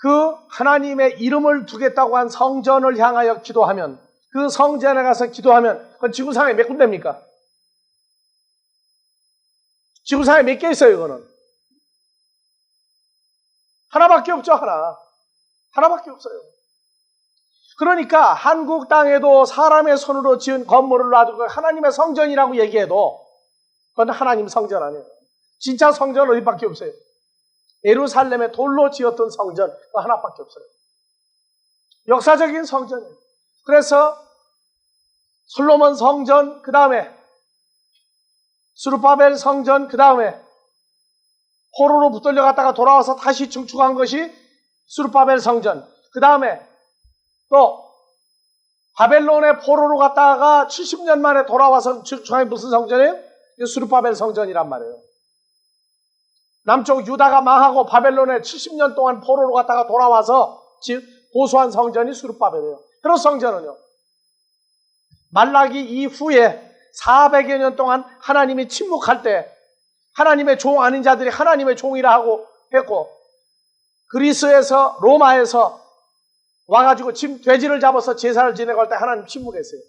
Speaker 1: 그 하나님의 이름을 두겠다고 한 성전을 향하여 기도하면 그 성전에 가서 기도하면 그건 지구상에 몇 군데입니까? 지구상에 몇 개 있어요, 이거는? 하나밖에 없죠, 하나밖에 없어요. 그러니까 한국 땅에도 사람의 손으로 지은 건물을 놔두고 하나님의 성전이라고 얘기해도 그건 하나님 성전 아니에요. 진짜 성전은 어디밖에 없어요. 예루살렘에 돌로 지었던 성전 그 하나밖에 없어요. 역사적인 성전이에요. 그래서 솔로몬 성전, 그 다음에 스룹바벨 성전, 그 다음에 포로로 붙들려 갔다가 돌아와서 다시 증축한 것이 스룹바벨 성전, 그 다음에 또 바벨론의 포로로 갔다가 70년 만에 돌아와서 증축한 게 무슨 성전이에요? 스룹바벨 성전이란 말이에요. 남쪽 유다가 망하고 바벨론에 70년 동안 포로로 갔다가 돌아와서 보수한 성전이 스룹바벨이에요. 그런 성전은요, 말라기 이후에 400여 년 동안 하나님이 침묵할 때 하나님의 종 아닌 자들이 하나님의 종이라 하고 했고, 그리스에서 로마에서 와가지고 돼지를 잡아서 제사를 지내고 할 때 하나님 침묵했어요.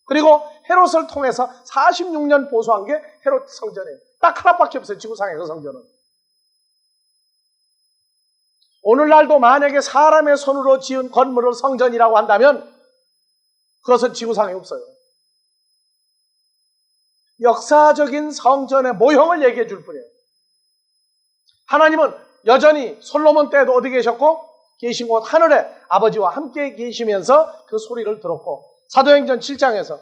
Speaker 1: 그리고 헤롯을 통해서 46년 보수한 게 헤롯 성전이에요. 딱 하나밖에 없어요, 지구상에 그 성전은. 오늘날도 만약에 사람의 손으로 지은 건물을 성전이라고 한다면 그것은 지구상에 없어요. 역사적인 성전의 모형을 얘기해 줄 뿐이에요. 하나님은 여전히 솔로몬 때도 어디 계셨고 계신 곳 하늘에 아버지와 함께 계시면서 그 소리를 들었고, 사도행전 7장에서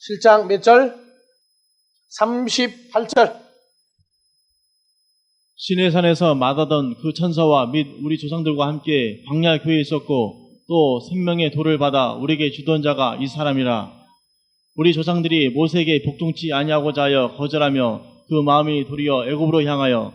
Speaker 1: 7장 몇 절? 38절.
Speaker 2: 시내산에서 마다던 그 천사와 및 우리 조상들과 함께 광야 교회에 있었고 또 생명의 돌을 받아 우리에게 주던 자가 이 사람이라. 우리 조상들이 모세에게 복종치 아니하고자 하여 거절하며 그 마음이 도리어 애굽으로 향하여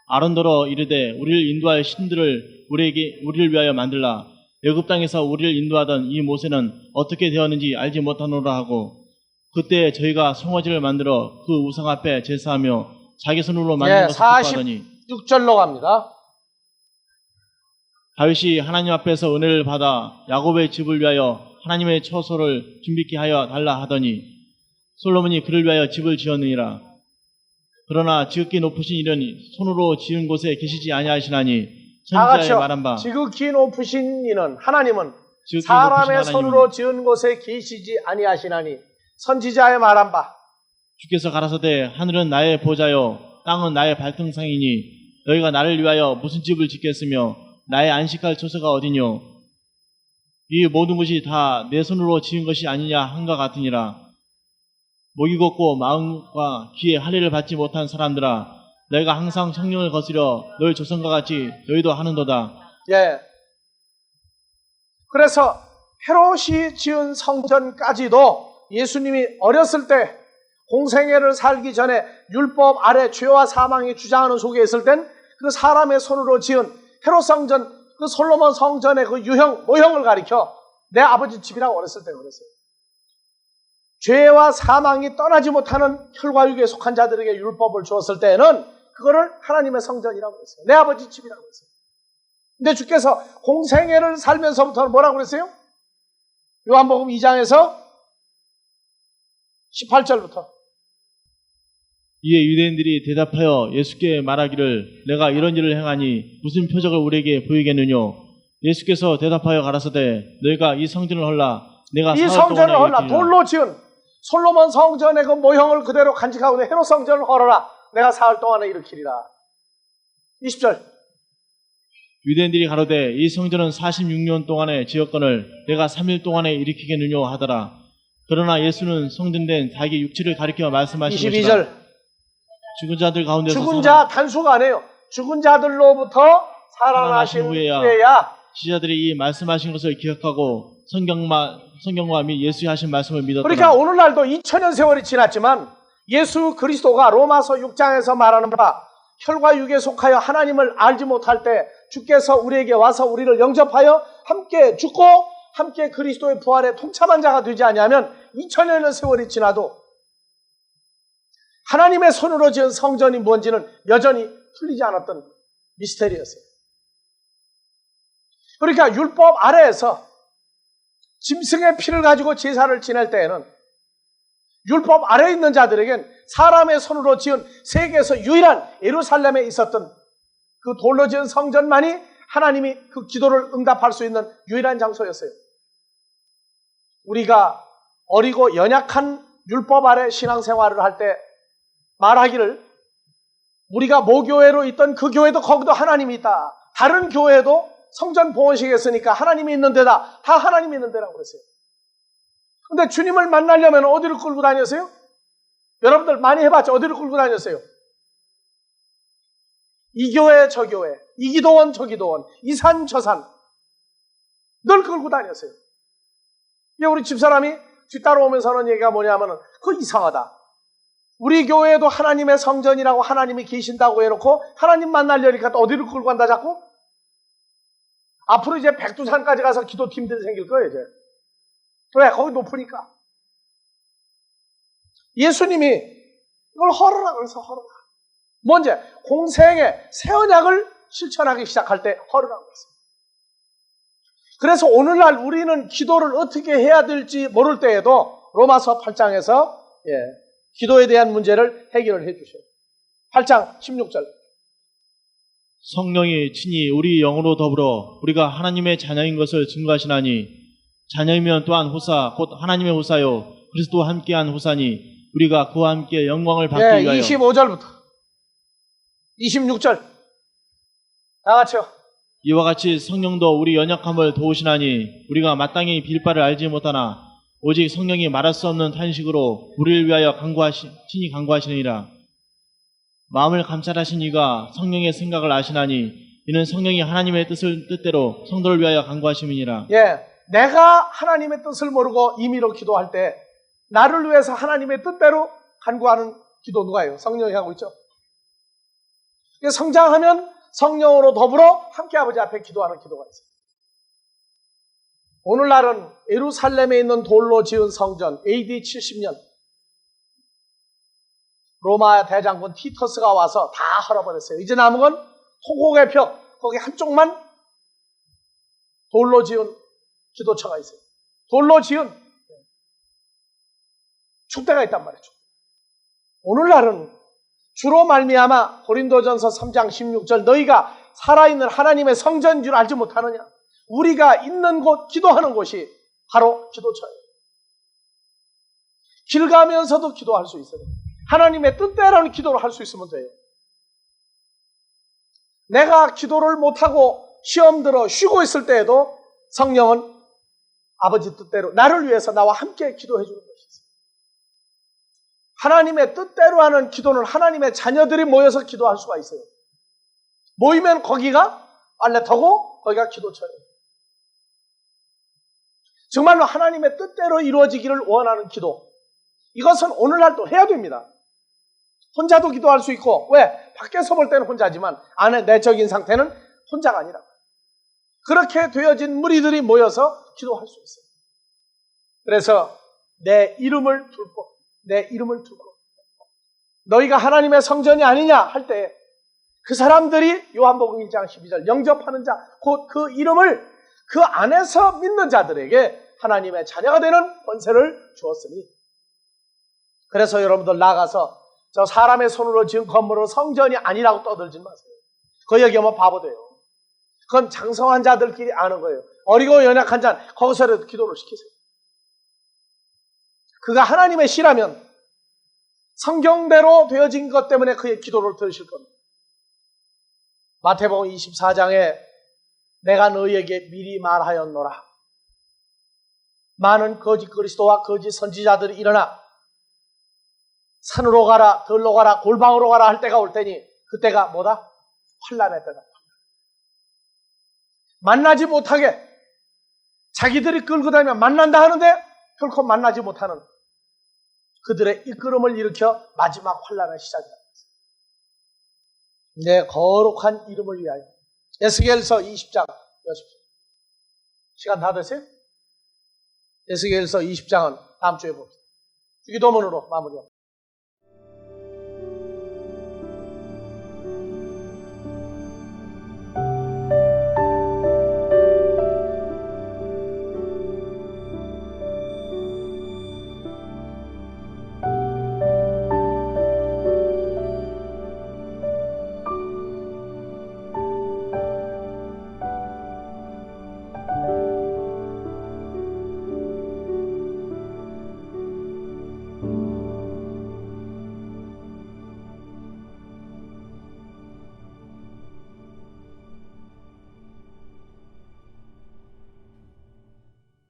Speaker 2: 아론더러 이르되 우리를 인도할 신들을 우리를 위하여 만들라. 애굽 땅에서 우리를 인도하던 이 모세는 어떻게 되었는지 알지 못하노라 하고, 그때 저희가 송아지를 만들어 그 우상 앞에 제사하며 자기 손으로 만든 것을 기뻐하더니
Speaker 1: 46절로 갑니다.
Speaker 2: 다윗이 하나님 앞에서 은혜를 받아 야곱의 집을 위하여 하나님의 처소를 준비케 하여 달라 하더니 솔로몬이 그를 위하여 집을 지었느니라. 그러나 지극히 높으신 이는 손으로 지은 곳에 계시지 아니하시나니
Speaker 1: 다
Speaker 2: 선지자의
Speaker 1: 같이요.
Speaker 2: 말한 바
Speaker 1: 지극히 높으신 이는 하나님은
Speaker 2: 지극히
Speaker 1: 사람의
Speaker 2: 높으신 하나님은
Speaker 1: 손으로 지은 곳에 계시지 아니하시나니 선지자의 말한 바.
Speaker 2: 주께서 가라사대 하늘은 나의 보좌요 땅은 나의 발등상이니 너희가 나를 위하여 무슨 집을 짓겠으며 나의 안식할 처소가 어디뇨. 이 모든 것이 다 내 손으로 지은 것이 아니냐 한가 같으니라. 목이 걷고 마음과 귀에 할례를 받지 못한 사람들아, 내가 항상 성령을 거스려 너희 조상과 같이 너희도 하는도다.
Speaker 1: 예. 그래서 헤롯이 지은 성전까지도 예수님이 어렸을 때 공생애를 살기 전에 율법 아래 죄와 사망이 주장하는 속에 있을 땐 그 사람의 손으로 지은 헤롯 성전, 그 솔로몬 성전의 그 유형, 모형을 가리켜 내 아버지 집이라고 어렸을 때 그랬어요. 죄와 사망이 떠나지 못하는 혈과육에 속한 자들에게 율법을 주었을 때는 그거를 하나님의 성전이라고 했어요. 내 아버지 집이라고 했어요. 근데 주께서 공생애를 살면서부터는 뭐라고 그랬어요? 요한복음 2장에서 18절부터
Speaker 2: 이에 유대인들이 대답하여 예수께 말하기를 내가 이런 일을 행하니 무슨 표적을 우리에게 보이겠느뇨. 예수께서 대답하여 가라사대 너희가 이 성전을 헐라 내가
Speaker 1: 이
Speaker 2: 사흘
Speaker 1: 성전을
Speaker 2: 동안에
Speaker 1: 헐라
Speaker 2: 일으키리라.
Speaker 1: 돌로 지은 솔로몬 성전의 그 모형을 그대로 간직하고 있는 헤롯 성전을 헐어라 내가 사흘 동안에 일으키리라. 20절
Speaker 2: 유대인들이 가로되 이 성전은 46년 동안에 지었거늘 내가 3일 동안에 일으키겠느뇨 하더라. 그러나 예수는 성전된 자기 육체를 가리켜 말씀하신 것이라.
Speaker 1: 22절
Speaker 2: 죽은 자들 가운데서
Speaker 1: 죽은 자 단수가 아니에요. 죽은 자들로부터 살아나신 후에야
Speaker 2: 지자들이 이 말씀하신 것을 기억하고 성경과 및 예수의 하신 말씀을 믿었더라.
Speaker 1: 그러니까 오늘날도 2000년 세월이 지났지만 예수 그리스도가 로마서 6장에서 말하는 바 혈과 육에 속하여 하나님을 알지 못할 때 주께서 우리에게 와서 우리를 영접하여 함께 죽고 함께 그리스도의 부활에 동참한 자가 되지 아니하면 2000년의 세월이 지나도 하나님의 손으로 지은 성전이 뭔지는 여전히 풀리지 않았던 미스테리였어요. 그러니까 율법 아래에서 짐승의 피를 가지고 제사를 지낼 때에는 율법 아래에 있는 자들에겐 사람의 손으로 지은 세계에서 유일한 예루살렘에 있었던 그 돌로 지은 성전만이 하나님이 그 기도를 응답할 수 있는 유일한 장소였어요. 우리가 어리고 연약한 율법 아래 신앙생활을 할 때 말하기를 우리가 모교회로 있던 그 교회도 거기도 하나님이 있다. 다른 교회도 성전 보온식에 있으니까 하나님이 있는 데다. 다 하나님이 있는 데라고 그랬어요. 근데 주님을 만나려면 어디를 끌고 다녔어요? 여러분들 많이 해봤죠? 어디를 끌고 다녔어요? 이 교회 저 교회, 이 기도원 저 기도원, 이 산 저 산 늘 끌고 다녔어요. 우리 집사람이 뒤따라오면서 하는 얘기가 뭐냐면은 그거 이상하다. 우리 교회에도 하나님의 성전이라고 하나님이 계신다고 해놓고 하나님 만나려니까 또 어디를 끌고 간다 자꾸? 앞으로 이제 백두산까지 가서 기도팀들이 생길 거예요 이제. 왜? 거기 높으니까. 예수님이 이걸 헐어라 그래서 헐어라. 뭔지 공생의 새 언약을 실천하기 시작할 때 헐으라고 했어요. 그래서 오늘날 우리는 기도를 어떻게 해야 될지 모를 때에도 로마서 8장에서 기도에 대한 문제를 해결을 해주셔요. 8장 16절
Speaker 2: 성령이 친히 우리 영으로 더불어 우리가 하나님의 자녀인 것을 증거하시나니 자녀이면 또한 후사 곧 하나님의 후사요 그리스도와 함께한 후사니 우리가 그와 함께 영광을 받기 위하여
Speaker 1: 25절부터 26절 다 같이요.
Speaker 2: 이와 같이 성령도 우리 연약함을 도우시나니 우리가 마땅히 빌 바를 알지 못하나 오직 성령이 말할 수 없는 탄식으로 우리를 위하여 친히 간구하시느니라. 마음을 감찰하신 이가 성령의 생각을 아시나니 이는 성령이 하나님의 뜻대로 성도를 위하여 간구하심이니라.
Speaker 1: 예, 내가 하나님의 뜻을 모르고 임의로 기도할 때 나를 위해서 하나님의 뜻대로 간구하는 기도 누가 해요? 성령이 하고 있죠. 성장하면 성령으로 더불어 함께 아버지 앞에 기도하는 기도가 있어요. 오늘날은 예루살렘에 있는 돌로 지은 성전 AD 70년 로마 대장군 티터스가 와서 다 헐어버렸어요. 이제 남은 건 토곡의 벽, 거기 한쪽만 돌로 지은 기도처가 있어요. 돌로 지은 축대가 있단 말이죠. 오늘날은 주로 말미암아 고린도전서 3장 16절 너희가 살아있는 하나님의 성전인 줄 알지 못하느냐? 우리가 있는 곳, 기도하는 곳이 바로 기도처예요. 길 가면서도 기도할 수 있어요. 하나님의 뜻대로는 기도를 할 수 있으면 돼요. 내가 기도를 못하고 시험 들어 쉬고 있을 때에도 성령은 아버지 뜻대로 나를 위해서 나와 함께 기도해 주는 것이 있어요. 하나님의 뜻대로 하는 기도는 하나님의 자녀들이 모여서 기도할 수가 있어요. 모이면 거기가 빨래터고 거기가 기도처예요. 정말로 하나님의 뜻대로 이루어지기를 원하는 기도. 이것은 오늘날도 해야 됩니다. 혼자도 기도할 수 있고, 왜? 밖에서 볼 때는 혼자지만 안에 내적인 상태는 혼자가 아니라. 그렇게 되어진 무리들이 모여서 기도할 수 있어요. 그래서 내 이름을 두고 너희가 하나님의 성전이 아니냐 할 때 그 사람들이 요한복음 1장 12절 영접하는 자, 곧 그 이름을 그 안에서 믿는 자들에게 하나님의 자녀가 되는 권세를 주었으니. 그래서 여러분들 나가서 저 사람의 손으로 지은 건물은 성전이 아니라고 떠들지 마세요. 그 얘기하면 바보 돼요. 그건 장성한 자들끼리 아는 거예요. 어리고 연약한 자는 거기서라도 기도를 시키세요. 그가 하나님의 씨라면 성경대로 되어진 것 때문에 그의 기도를 들으실 겁니다. 마태복음 24장에 내가 너희에게 미리 말하였노라. 많은 거짓 그리스도와 거짓 선지자들이 일어나 산으로 가라, 들로 가라, 골방으로 가라 할 때가 올 테니 그때가 뭐다? 환난의 때다. 만나지 못하게 자기들이 끌고 다니면 만난다 하는데 결코 만나지 못하는 그들의 이끌음을 일으켜 마지막 환난의 시작이다. 내 거룩한 이름을 위하여. 에스겔서 20장 여십시오. 시간 다 됐어요? 에스겔서 20장은 다음 주에 봅시다. 기도문으로 마무리합니다.